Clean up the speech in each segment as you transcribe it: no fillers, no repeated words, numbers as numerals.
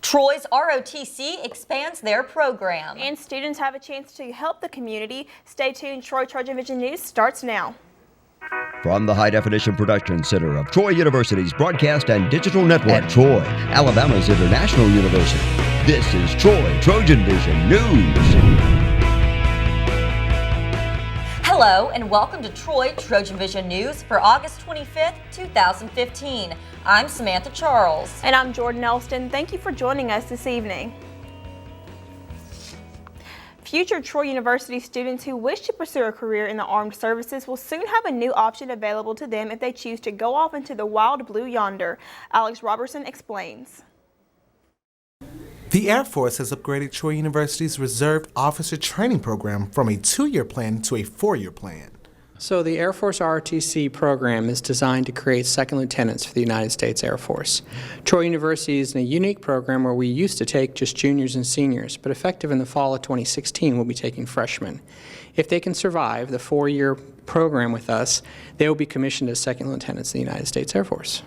Troy's ROTC expands their program. And students have a chance to help the community. Stay tuned. TrojanVision News starts now. From the High Definition Production Center of Troy University's Broadcast and Digital Network at Troy, Alabama's International University, this is TrojanVision News. Hello and welcome to Troy TrojanVision News for August 25th, 2015. I'm Samantha Charles. And I'm Jordan Elston. Thank you for joining us this evening. Future Troy University students who wish to pursue a career in the armed services will soon have a new option available to them if they choose to go off into the wild blue yonder. Alex Robertson explains. The Air Force has upgraded Troy University's Reserve Officer Training Program from a 2-year plan to a 4-year plan. So the Air Force ROTC program is designed to create second lieutenants for the United States Air Force. Troy University is in a unique program where we used to take just juniors and seniors, but effective in the fall of 2016, we'll be taking freshmen. If they can survive the 4-year program with us, they will be commissioned as second lieutenants in the United States Air Force.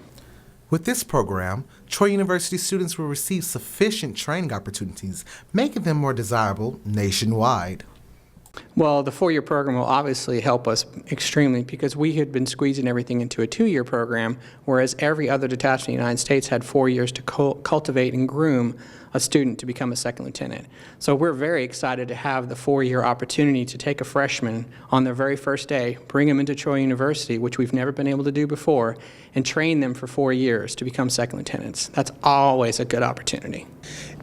With this program, Troy University students will receive sufficient training opportunities, making them more desirable nationwide. Well, the 4-year program will obviously help us extremely because we had been squeezing everything into a 2-year program, whereas every other detachment in the United States had 4 years to cultivate and groom a student to become a second lieutenant. So we're very excited to have the 4-year opportunity to take a freshman on their very first day, bring them into Troy University, which we've never been able to do before, and train them for 4 years to become second lieutenants. That's always a good opportunity.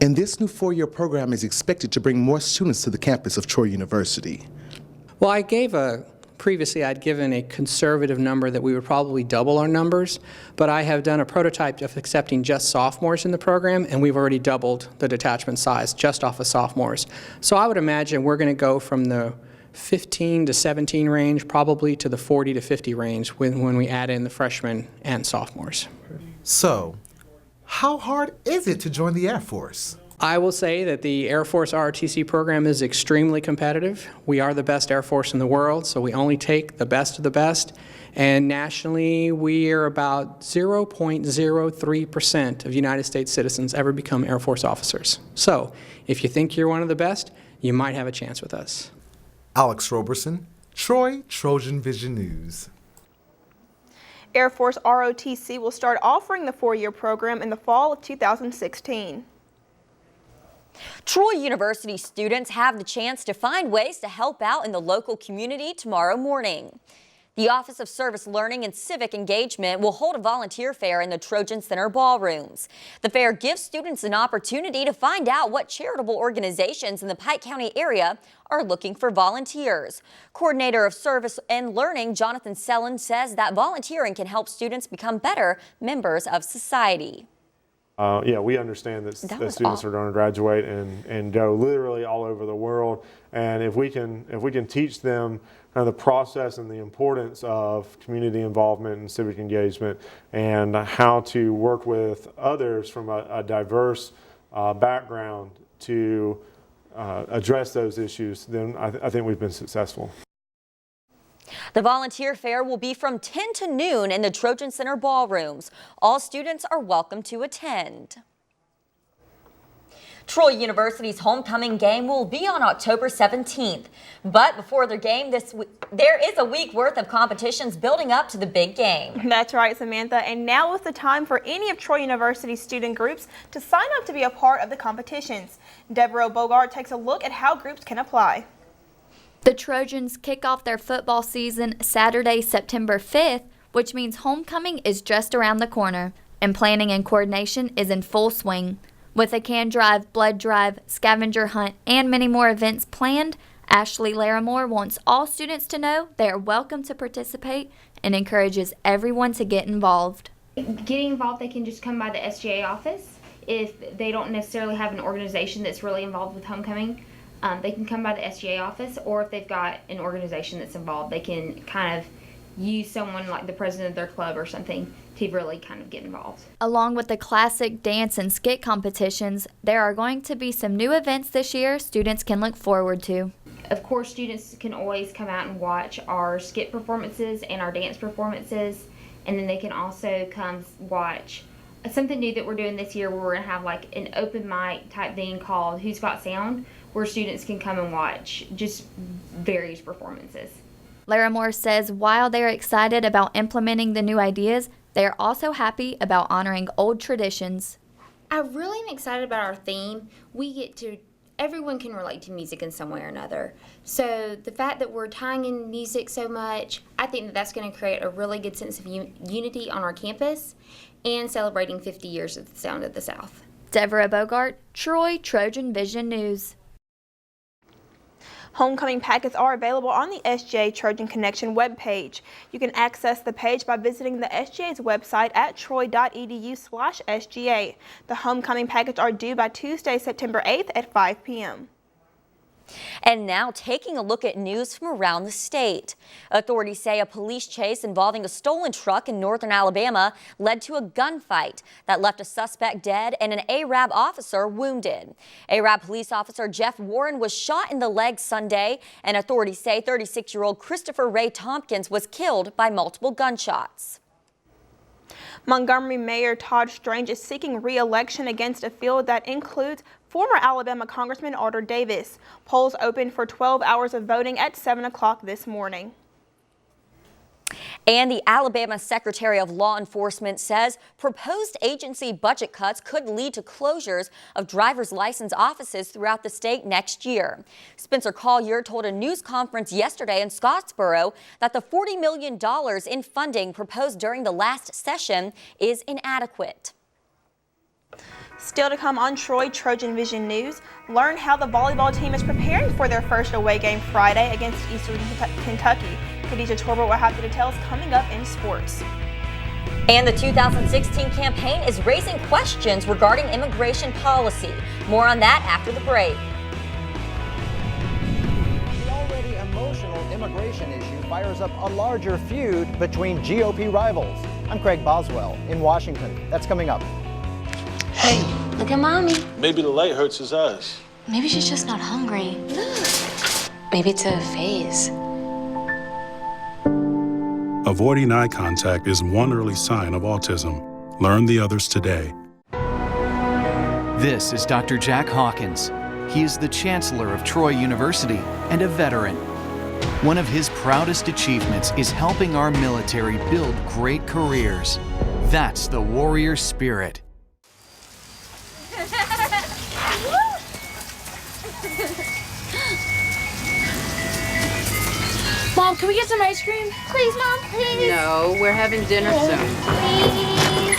And this new 4-year program is expected to bring more students to the campus of Troy University. Well, previously I'd given a conservative number that we would probably double our numbers, but I have done a prototype of accepting just sophomores in the program, and we've already doubled the detachment size just off of sophomores. So I would imagine we're going to go from the 15 to 17 range probably to the 40 to 50 range when we add in the freshmen and sophomores. So, how hard is it to join the Air Force? I will say that the Air Force ROTC program is extremely competitive. We are the best Air Force in the world, so we only take the best of the best. And nationally, we are about 0.03% of United States citizens ever become Air Force officers. So if you think you're one of the best, you might have a chance with us. Alex Robertson, Troy TrojanVision News. Air Force ROTC will start offering the 4-year program in the fall of 2016. Troy University students have the chance to find ways to help out in the local community tomorrow morning. The Office of Service Learning and Civic Engagement will hold a volunteer fair in the Trojan Center ballrooms. The fair gives students an opportunity to find out what charitable organizations in the Pike County area are looking for volunteers. Coordinator of Service and Learning, Jonathan Sellen, says that volunteering can help students become better members of society. Yeah, we understand that students are going to graduate and go literally all over the world, and if we can teach them kind of the process and the importance of community involvement and civic engagement and how to work with others from a diverse background to address those issues, then I think we've been successful. The volunteer fair will be from 10 to noon in the Trojan Center ballrooms. All students are welcome to attend. Troy University's homecoming game will be on October 17th. But before their game there is a week worth of competitions building up to the big game. That's right, Samantha. And now is the time for any of Troy University's student groups to sign up to be a part of the competitions. Devereaux Bogart takes a look at how groups can apply. The Trojans kick off their football season Saturday, September 5th, which means homecoming is just around the corner, and planning and coordination is in full swing. With a can drive, blood drive, scavenger hunt, and many more events planned, Ashley Larimore wants all students to know they are welcome to participate and encourages everyone to get involved. Getting involved, they can just come by the SGA office. If they don't necessarily have an organization that's really involved with homecoming, they can come by the SGA office, or if they've got an organization that's involved, they can kind of use someone like the president of their club or something to really kind of get involved. Along with the classic dance and skit competitions, there are going to be some new events this year students can look forward to. Of course, students can always come out and watch our skit performances and our dance performances, and then they can also come watch something new that we're doing this year, where we're gonna have like an open mic type thing called Who's Got Sound, where students can come and watch just various performances. Laramore says while they're excited about implementing the new ideas, they are also happy about honoring old traditions. I really am excited about our theme. Everyone can relate to music in some way or another. So the fact that we're tying in music so much, I think that that's going to create a really good sense of unity on our campus and celebrating 50 years of the Sound of the South. Deborah Bogart, Troy, Trojan Vision News. Homecoming packets are available on the SGA Trojan Connection webpage. You can access the page by visiting the SGA's website at troy.edu/SGA. The homecoming packets are due by Tuesday, September 8th at 5 p.m. And now taking a look at news from around the state. Authorities say a police chase involving a stolen truck in northern Alabama led to a gunfight that left a suspect dead and an ARAB officer wounded. ARAB police officer Jeff Warren was shot in the leg Sunday, and authorities say 36-year-old Christopher Ray Tompkins was killed by multiple gunshots. Montgomery Mayor Todd Strange is seeking re-election against a field that includes former Alabama Congressman Arthur Davis. Polls opened for 12 hours of voting at 7 o'clock this morning. And the Alabama Secretary of Law Enforcement says proposed agency budget cuts could lead to closures of driver's license offices throughout the state next year. Spencer Collier told a news conference yesterday in Scottsboro that the $40 million in funding proposed during the last session is inadequate. Still to come on Troy Trojan Vision News, learn how the volleyball team is preparing for their first away game Friday against Eastern Kentucky. Khadijah Torbert will have the details coming up in sports. And the 2016 campaign is raising questions regarding immigration policy. More on that after the break. The already emotional immigration issue fires up a larger feud between GOP rivals. I'm Craig Boswell in Washington. That's coming up. Hey, look at Mommy. Maybe the light hurts his eyes. Maybe she's just not hungry. Look. Maybe it's a phase. Avoiding eye contact is one early sign of autism. Learn the others today. This is Dr. Jack Hawkins. He is the Chancellor of Troy University and a veteran. One of his proudest achievements is helping our military build great careers. That's the warrior spirit. Mom, can we get some ice cream? Please, Mom, please. No, we're having dinner soon. Please.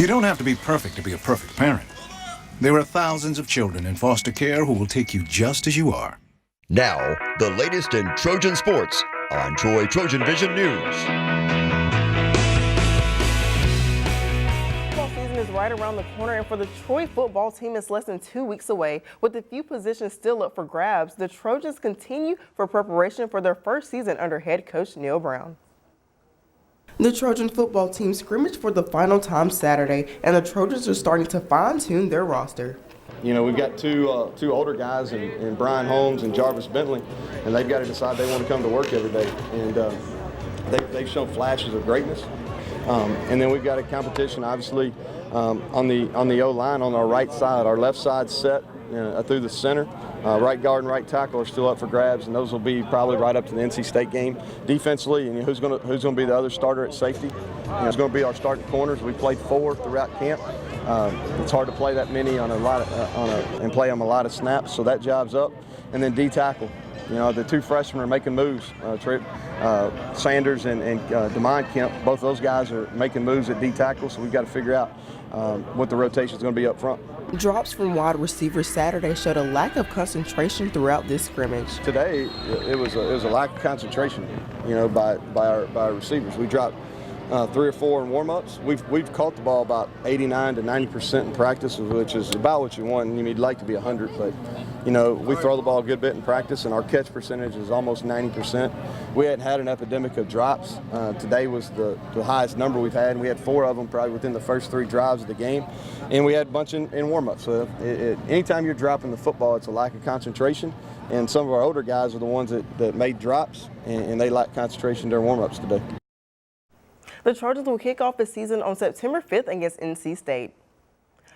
You don't have to be perfect to be a perfect parent. There are thousands of children in foster care who will take you just as you are. Now, the latest in Trojan sports on Troy Trojan Vision News. Is right around the corner, and for the Troy football team, it's less than 2 weeks away. With a few positions still up for grabs, the Trojans continue for preparation for their first season under head coach Neil Brown. The Trojan football team scrimmaged for the final time Saturday, and the Trojans are starting to fine-tune their roster. You know, we've got two older guys in Brian Holmes and Jarvis Bentley, and they've got to decide they want to come to work every day. And they've shown flashes of greatness. And then we've got a competition, obviously, on the O-line on our right side. Our left side set through the center. Right guard and right tackle are still up for grabs, and those will be probably right up to the NC State game. Defensively, and who's going to be the other starter at safety? It's going to be our starting corners. We played 4 throughout camp. It's hard to play that many and play them a lot of snaps, so that job's up. And then D tackle. The 2 freshmen are making moves. Sanders and DeMond Kemp, both those guys are making moves at D tackle, so we've got to figure out what the rotation is going to be up front. Drops from wide receivers Saturday showed a lack of concentration throughout this scrimmage. Today, it was a lack of concentration, by our receivers. We dropped 3 or 4 in warm-ups. We've caught the ball about 89 to 90% in practice, which is about what you want. You'd like to be 100, but we throw the ball a good bit in practice, and our catch percentage is almost 90%. We hadn't had an epidemic of drops. Today was the highest number we've had, and we had 4 of them probably within the first 3 drives of the game, and we had a bunch in warm-ups. So anytime you're dropping the football, it's a lack of concentration, and some of our older guys are the ones that made drops, and they lacked concentration during warm-ups today. The Trojans will kick off the season on September 5th against NC State.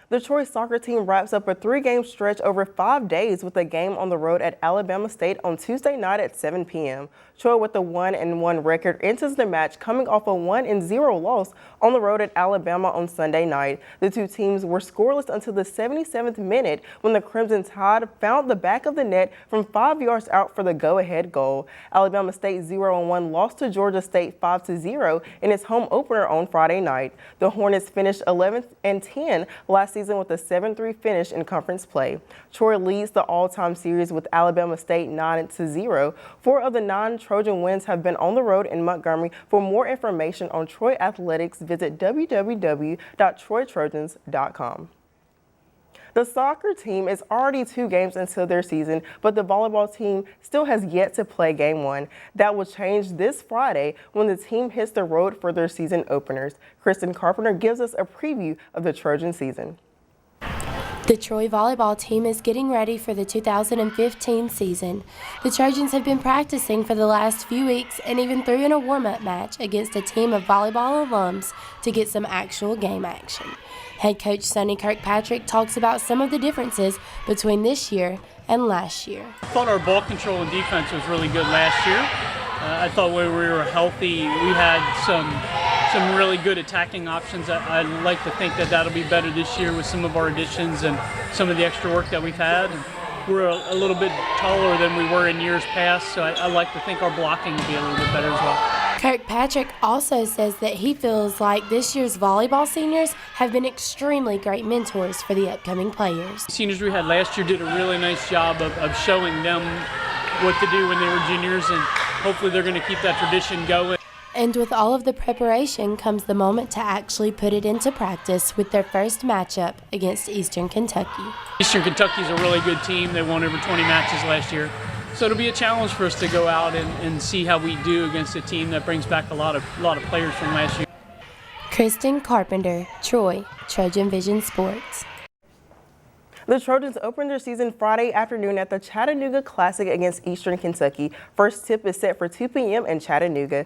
The Troy soccer team wraps up a 3-game stretch over 5 days with a game on the road at Alabama State on Tuesday night at 7 p.m. Troy, with a 1-1 record, enters the match coming off a 1-0 loss on the road at Alabama on Sunday night. The two teams were scoreless until the 77th minute when the Crimson Tide found the back of the net from 5 yards out for the go-ahead goal. Alabama State 0-1 lost to Georgia State 5-0 in its home opener on Friday night. The Hornets finished 11th and 10 last season with a 7-3 finish in conference play. Troy leads the all-time series with Alabama State 9-0. 4 of the 9 Trojan wins have been on the road in Montgomery. For more information on Troy athletics, visit www.troytrojans.com. The soccer team is already 2 games into their season, but the volleyball team still has yet to play game 1. That will change this Friday when the team hits the road for their season openers. Kristen Carpenter gives us a preview of the Trojan season. The Troy volleyball team is getting ready for the 2015 season. The Trojans have been practicing for the last few weeks and even threw in a warm-up match against a team of volleyball alums to get some actual game action. Head coach Sonny Kirkpatrick talks about some of the differences between this year and last year. I thought our ball control and defense was really good last year. I thought when we were healthy, we had some really good attacking options. I'd like to think that that'll be better this year with some of our additions and some of the extra work that we've had. And we're a little bit taller than we were in years past, so I like to think our blocking will be a little bit better as well. Kirkpatrick also says that he feels like this year's volleyball seniors have been extremely great mentors for the upcoming players. The seniors we had last year did a really nice job of showing them what to do when they were juniors, and hopefully they're going to keep that tradition going. And with all of the preparation comes the moment to actually put it into practice with their first matchup against Eastern Kentucky. Eastern Kentucky's a really good team. They won over 20 matches last year. So it'll be a challenge for us to go out and see how we do against a team that brings back a lot of players from last year. Kristen Carpenter, Troy, TrojanVision Sports. The Trojans open their season Friday afternoon at the Chattanooga Classic against Eastern Kentucky. First tip is set for 2 p.m. in Chattanooga.